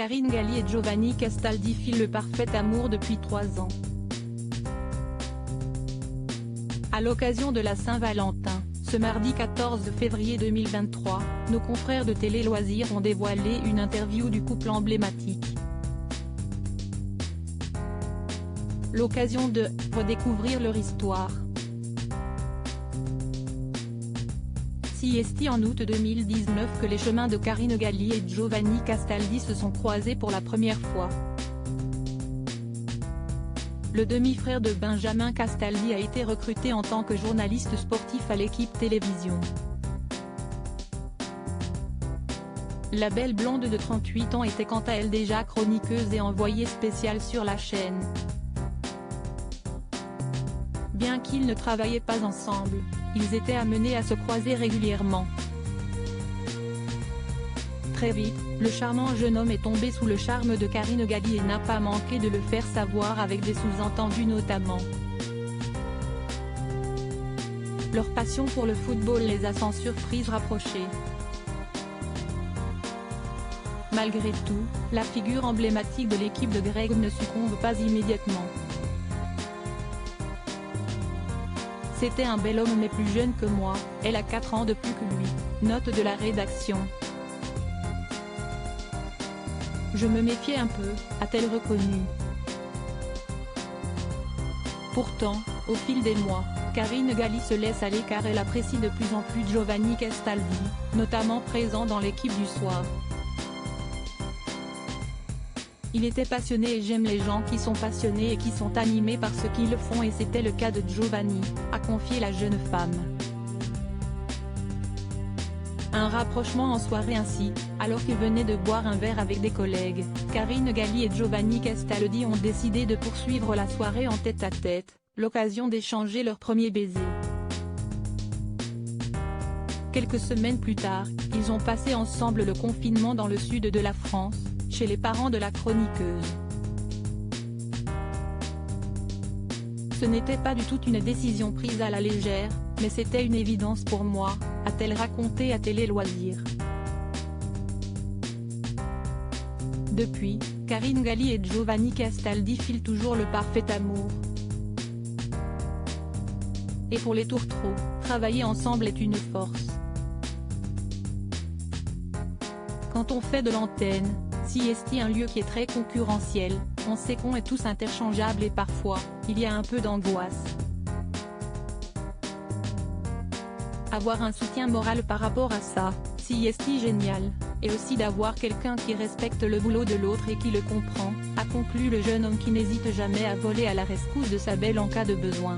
Karine Galli et Giovanni Castaldi filent le parfait amour depuis 3 ans. À l'occasion de la Saint-Valentin, ce mardi 14 février 2023, nos confrères de Télé Loisirs ont dévoilé une interview du couple emblématique. L'occasion de redécouvrir leur histoire. C'est en août 2019 que les chemins de Karine Galli et Giovanni Castaldi se sont croisés pour la première fois. Le demi-frère de Benjamin Castaldi a été recruté en tant que journaliste sportif à l'équipe télévision. La belle blonde de 38 ans était quant à elle déjà chroniqueuse et envoyée spéciale sur la chaîne. Bien qu'ils ne travaillaient pas ensemble, ils étaient amenés à se croiser régulièrement. Très vite, le charmant jeune homme est tombé sous le charme de Karine Galli et n'a pas manqué de le faire savoir avec des sous-entendus notamment. Leur passion pour le football les a sans surprise rapprochés. Malgré tout, la figure emblématique de l'équipe de Greg ne succombe pas immédiatement. C'était un bel homme mais plus jeune que moi, elle a 4 ans de plus que lui, note de la rédaction. Je me méfiais un peu, a-t-elle reconnu. Pourtant, au fil des mois, Karine Galli se laisse aller car elle apprécie de plus en plus Giovanni Castaldi, notamment présent dans l'équipe du soir. Il était passionné et j'aime les gens qui sont passionnés et qui sont animés par ce qu'ils font et c'était le cas de Giovanni, a confié la jeune femme. Un rapprochement en soirée ainsi, alors qu'ils venaient de boire un verre avec des collègues, Karine Galli et Giovanni Castaldi ont décidé de poursuivre la soirée en tête-à-tête, l'occasion d'échanger leur premier baiser. Quelques semaines plus tard, ils ont passé ensemble le confinement dans le sud de la France, chez les parents de la chroniqueuse. Ce n'était pas du tout une décision prise à la légère, mais c'était une évidence pour moi, a-t-elle raconté à Télé Loisirs. Depuis, Karine Galli et Giovanni Castaldi filent toujours le parfait amour. Et pour les tourtereaux, travailler ensemble est une force. Quand on fait de l'antenne, c'est un lieu qui est très concurrentiel, on sait qu'on est tous interchangeables et parfois, il y a un peu d'angoisse. Avoir un soutien moral par rapport à ça, c'est génial, et aussi d'avoir quelqu'un qui respecte le boulot de l'autre et qui le comprend, a conclu le jeune homme qui n'hésite jamais à voler à la rescousse de sa belle en cas de besoin.